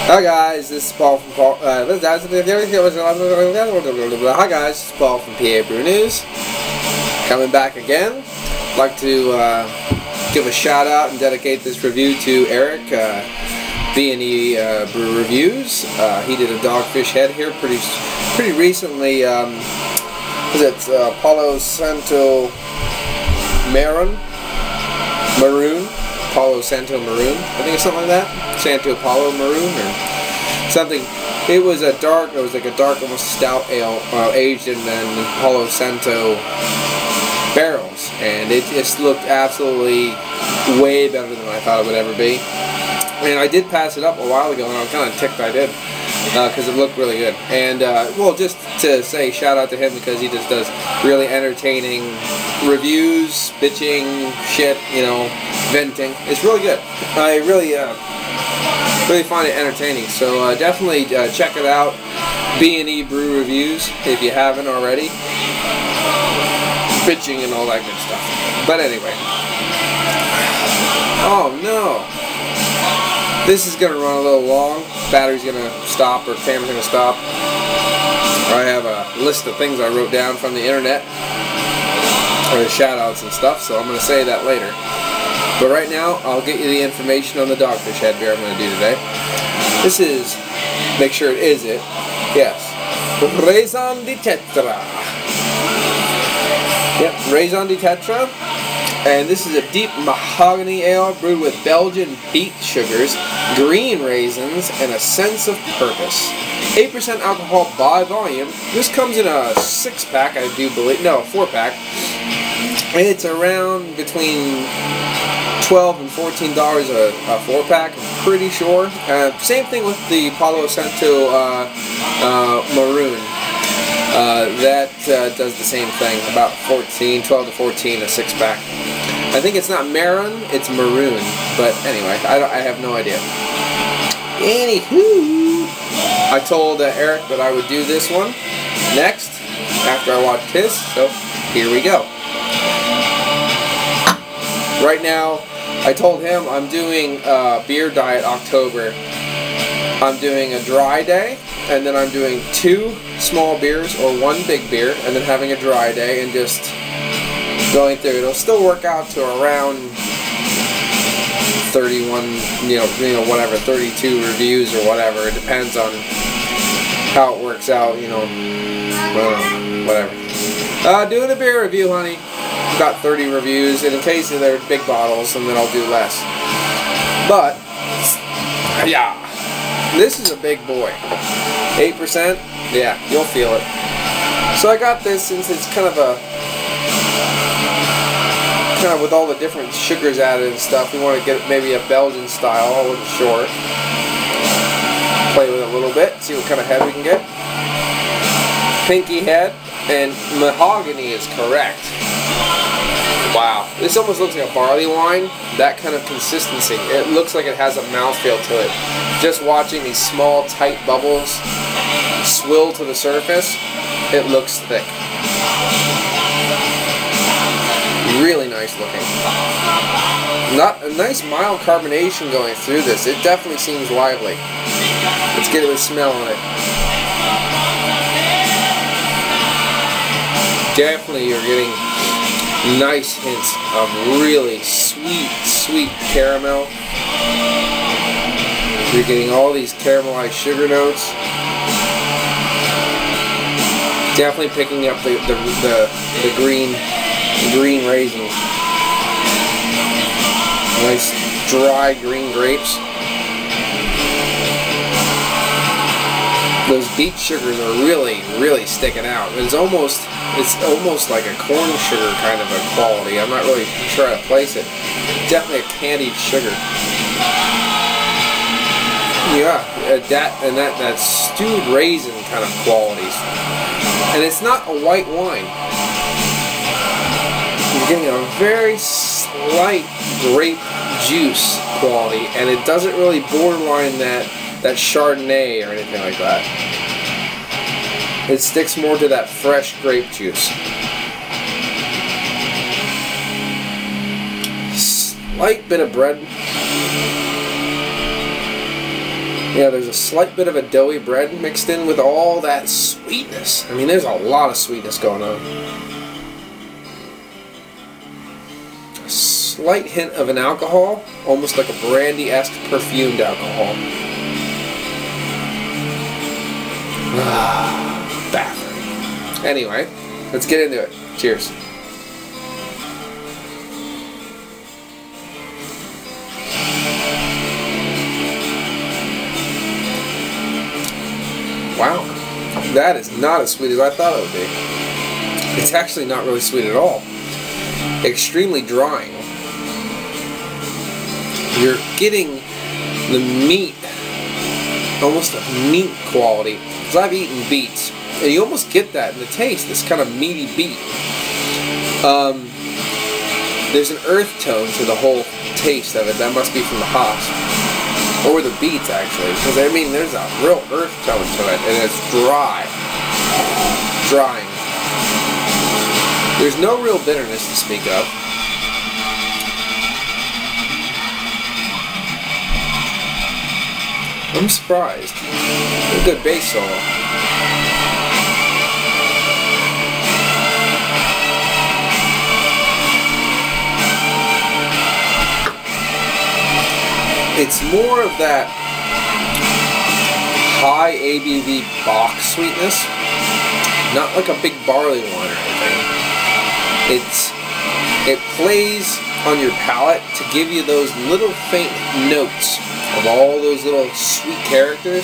Hi guys, this is Paul from Hi guys, this is Paul from PABrewNews. Coming back again. I'd like to give a shout out and dedicate this review to Eric, B&EBrewReviews. He did a DogFish head here pretty recently. Was it Palo Santo Maroon? Palo Santo Maroon, I think it's something like that. Santo Palo Maroon or something. It was like a dark, almost stout ale, aged in Palo Santo barrels, and it just looked absolutely way better than I thought it would ever be. And I did pass it up a while ago, and I was kind of ticked I did, because it looked really good. And well, just to say shout out to him, because he just does really entertaining reviews, bitching, shit, you know, venting. It's really good. I really find it entertaining. So definitely check it out. B&EBrewReviews if you haven't already. Bitching and all that good stuff. But anyway. Oh no. This is going to run a little long. Battery's going to stop, or camera's going to stop. I have a list of things I wrote down from the internet, or the shout-outs and stuff, so I'm going to say that later. But right now, I'll get you the information on the DogFish head beer I'm going to do today. This is, make sure it is it, yes, Raison de Tetra. Yep, Raison de Tetra. And this is a deep mahogany ale brewed with Belgian beet sugars, green raisins, and a sense of purpose. 8% alcohol by volume. This comes in a 6-pack, I do believe. No, a 4-pack. And it's around between $12 and $14 a 4-pack, I'm pretty sure. Same thing with the Palo Santo Maroon. That does the same thing, about 12 to 14 a 6-pack. I think it's not Maroon, it's Maroon. But anyway, I have no idea. Anywho, I told Eric that I would do this one next after I watched his, so here we go. Right now, I told him I'm doing Beer Diet October. I'm doing a dry day, and then I'm doing 2 small beers or 1 big beer, and then having a dry day and just going through. It'll still work out to around 31, you know, whatever, 32 reviews or whatever. It depends on how it works out, you know, whatever. Doing a beer review, honey. Got 30 reviews, and in case they're big bottles, and then I'll do less. But yeah, this is a big boy. 8%. Yeah, you'll feel it. So I got this since it's kind of with all the different sugars added and stuff. We want to get maybe a Belgian style. I wasn't sure. Play with it a little bit, see what kind of head we can get. Pinky head, and mahogany is correct. Wow, this almost looks like a barley wine, that kind of consistency. It looks like it has a mouthfeel to it. Just watching these small, tight bubbles swill to the surface, it looks thick. Really nice looking. Not a nice mild carbonation going through this. It definitely seems lively. Let's get a smell on it. Definitely you're getting nice hints of really sweet caramel. You're getting all these caramelized sugar notes. Definitely picking up the green raisins. Nice dry green grapes. Those beet sugars are really sticking out. It's almost like a corn sugar kind of a quality. I'm not really sure how to place it. Definitely a candied sugar. Yeah, that stewed raisin kind of qualities. And it's not a white wine. You're getting a very slight grape juice quality, and it doesn't really borderline that Chardonnay or anything like that. It sticks more to that fresh grape juice. Slight bit of bread. Yeah, there's a slight bit of a doughy bread mixed in with all that sweetness. I mean, there's a lot of sweetness going on. A slight hint of an alcohol, almost like a brandy-esque perfumed alcohol. Bathroom. Anyway, let's get into it. Cheers. Wow, that is not as sweet as I thought it would be. It's actually not really sweet at all. Extremely drying. You're getting the meat, almost a meat quality. Because I've eaten beets, and you almost get that in the taste, this kind of meaty beet. There's an earth tone to the whole taste of it. That must be from the hops. Or the beets, actually. Because, I mean, there's a real earth tone to it, and it's dry. Drying. There's no real bitterness to speak of. I'm surprised. A good bass solo. It's more of that high ABV box sweetness, not like a big barley wine or anything. It plays on your palate to give you those little faint notes of all those little sweet characters,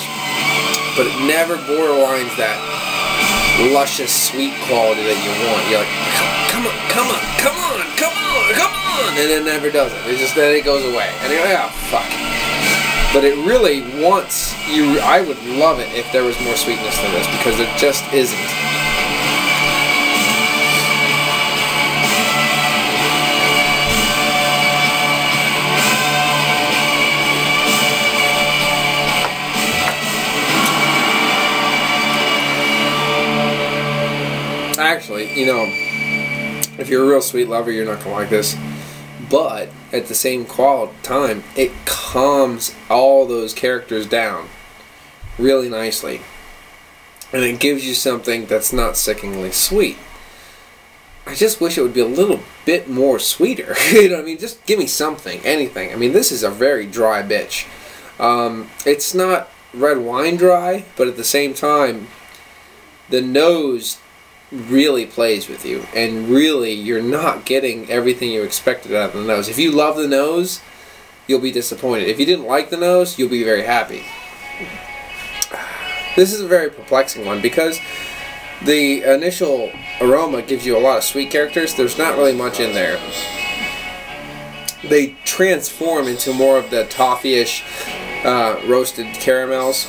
but it never borderlines that luscious sweet quality that you want. You're like, come on, come on, come on, come on, come on, and it never does it. It's just that it goes away, and you're like, oh fuck. But it really wants you. I would love it if there was more sweetness to this, because it just isn't. Actually, you know, if you're a real sweet lover, you're not gonna like this. But at the same time, it calms all those characters down really nicely, and it gives you something that's not sickeningly sweet. I just wish it would be a little bit more sweeter. You know what I mean? Just give me something, anything. I mean, this is a very dry bitch. It's not red wine dry, but at the same time, the nose really plays with you, and really you're not getting everything you expected out of the nose. If you love the nose, you'll be disappointed. If you didn't like the nose, you'll be very happy. This is a very perplexing one, because the initial aroma gives you a lot of sweet characters. There's not really much in there. They transform into more of the toffee-ish roasted caramels.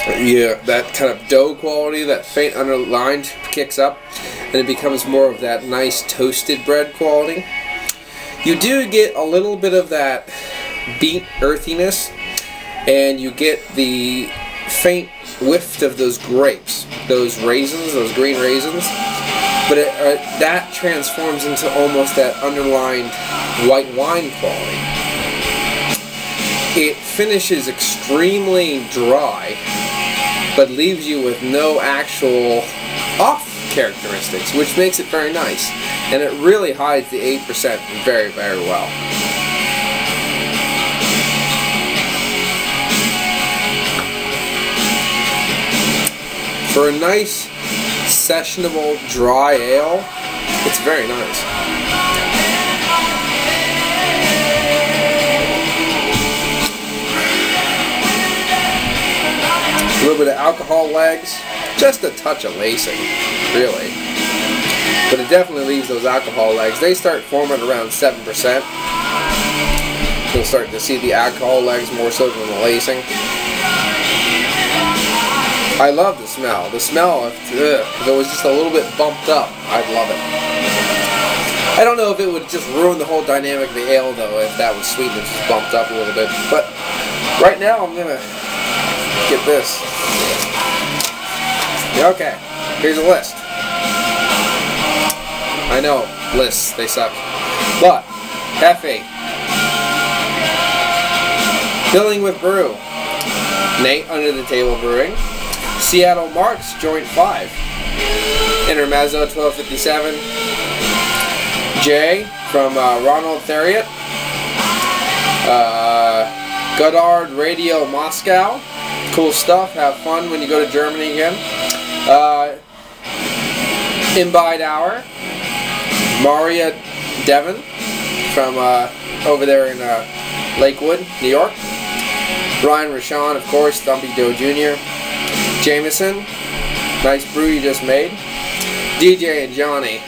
Yeah, that kind of dough quality, that faint underlined, kicks up, and it becomes more of that nice toasted bread quality. You do get a little bit of that beet earthiness, and you get the faint whiff of those grapes, those raisins, those green raisins, but that transforms into almost that underlined white wine quality. It finishes extremely dry, but leaves you with no actual off characteristics, which makes it very nice. And it really hides the 8% very, very well. For a nice, sessionable, dry ale, it's very nice. A little bit of alcohol legs, just a touch of lacing, really. But it definitely leaves those alcohol legs. They start forming around 7%. You'll start to see the alcohol legs more so than the lacing. I love the smell. The smell, if it was just a little bit bumped up, I'd love it. I don't know if it would just ruin the whole dynamic of the ale, though, if that was sweetness just bumped up a little bit. But right now, I'm going to get this. Okay, here's a list. I know, lists, they suck. But, Cafe. Filling with brew. Nate, Under the Table Brewing. Seattle Marks, Joint 5. Intermezzo, 1257. Jay from Ronald Theriot. Goddard Radio Moscow. Cool stuff. Have fun when you go to Germany again. Imbibe Hour. Maria Devon from over there in Lakewood, New York. Ryan Raison, of course. Thumpy Joe Jr. Jameson. Nice brew you just made. DJ and Johnny.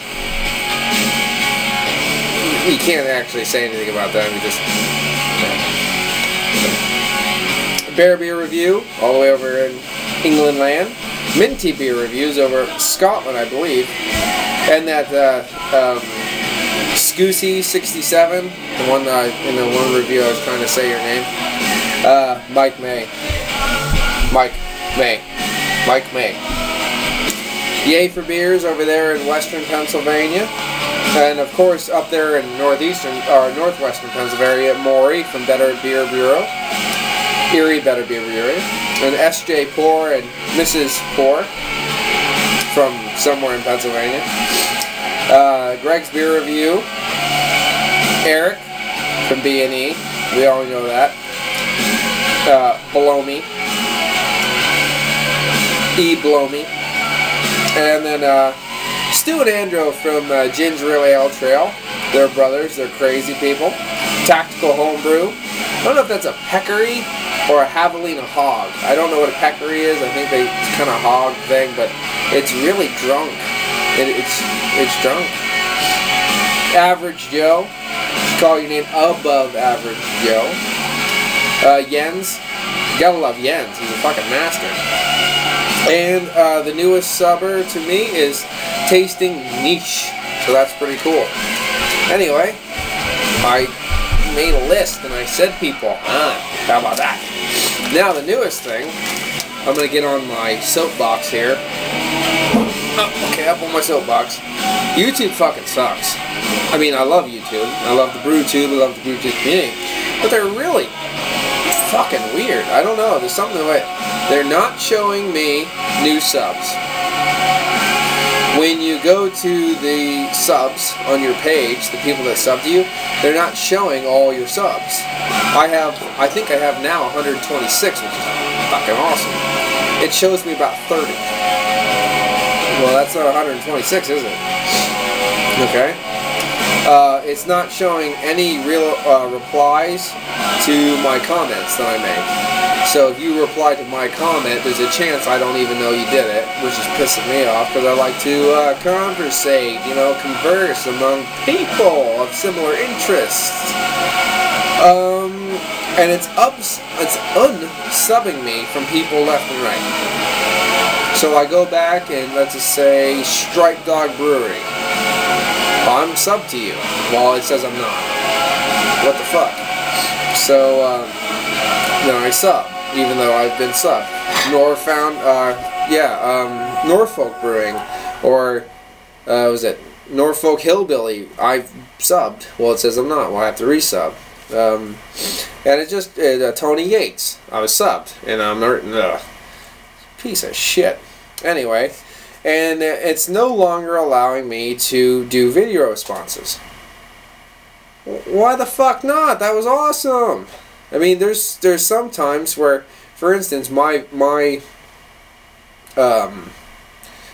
You can't actually say anything about that. You just... Bear Beer Review, all the way over in England land. Minty Beer Reviews over Scotland, I believe. And that Scoosy 67, the one in the one review I was trying to say your name. Mike May. Yay for Beers over there in western Pennsylvania. And of course up there in northwestern Pennsylvania, Maury from Better Beer Bureau. Erie Better Beer Bureau. And S.J. Poor and Mrs. Poor from somewhere in Pennsylvania. Greg's Beer Review. Eric from B&E. We all know that. Below Me. Below Me. And then Stu and Andrew from Ginger Ale Trail. They're brothers. They're crazy people. Tactical Homebrew. I don't know if that's a peccary or a javelina hog. I don't know what a peccary is. I think it's kind of hog thing, but it's really drunk. It's drunk. Average Joe. Call your name above Average Joe. Jens. You gotta love Jens. He's a fucking master. And the newest subber to me is Tasting Niche. So that's pretty cool. Anyway, I made a list and I said people on. How about that? Now the newest thing, I'm going to get on my soapbox here. Oh, okay, up on my soapbox. YouTube fucking sucks. I mean, I love YouTube. I love the BrewTube. I love the BrewTube community. But they're really fucking weird. I don't know. There's something about it. They're not showing me new subs. When you go to the subs on your page, the people that sub to you, they're not showing all your subs. I think I have now 126, which is fucking awesome. It shows me about 30. Well, that's not 126, is it? Okay. It's not showing any real replies to my comments that I make. So if you reply to my comment, there's a chance I don't even know you did it, which is pissing me off because I like to conversate, you know, converse among people of similar interests. And it's unsubbing me from people left and right. So I go back and let's just say Strike Dog Brewery. I'm subbed to you. Well, it says I'm not. What the fuck? So then I sub, even though I've been subbed. Norfolk Brewing, or was it Norfolk Hillbilly? I've subbed. Well, it says I'm not. Well, I have to resub. And it just Tony Yates. I was subbed, and I'm piece of shit. Anyway, and it's no longer allowing me to do video responses. Why the fuck not? That was awesome. I mean, there's some times where, for instance, no one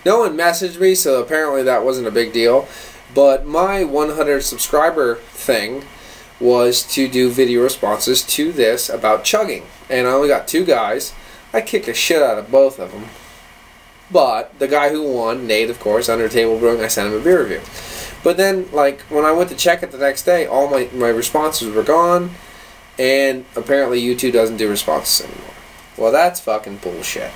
messaged me, so apparently that wasn't a big deal. But my 100 subscriber thing was to do video responses to this about chugging, and I only got 2 guys. I kicked the shit out of both of them. But the guy who won, Nate, of course, Under the Table Brewing, I sent him a beer review. But then, like, when I went to check it the next day, all my responses were gone, and apparently YouTube doesn't do responses anymore. Well, that's fucking bullshit.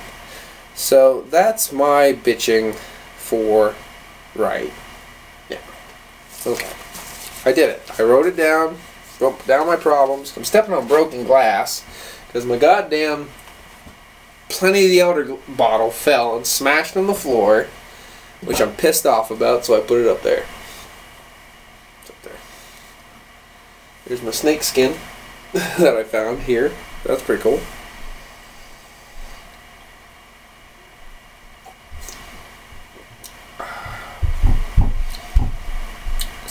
So that's my bitching for right now. Okay. I did it. I wrote it down, wrote down my problems. I'm stepping on broken glass because my goddamn Plenty of the Elder bottle fell and smashed on the floor, which I'm pissed off about, so I put it up there. It's up there. Here's my snake skin that I found here. That's pretty cool.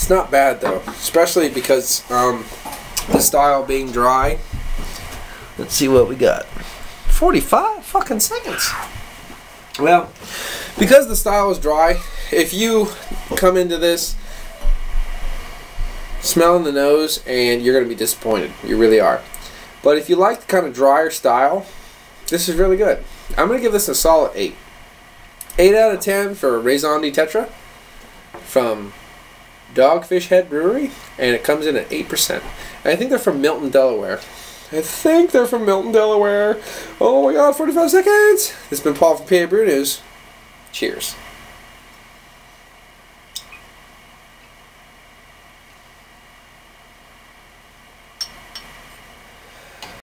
It's not bad though, especially because the style being dry. Let's see what we got. 45 fucking seconds. Well, because the style is dry, if you come into this smelling the nose, and you're going to be disappointed. You really are. But if you like the kind of drier style, this is really good. I'm going to give this a solid 8. 8 out of 10 for Raison de Tetra from DogFish Head Brewery, and it comes in at 8%. And I think they're from Milton, Delaware. Oh my god, 45 seconds! This has been Paul from PABrewNews. Cheers.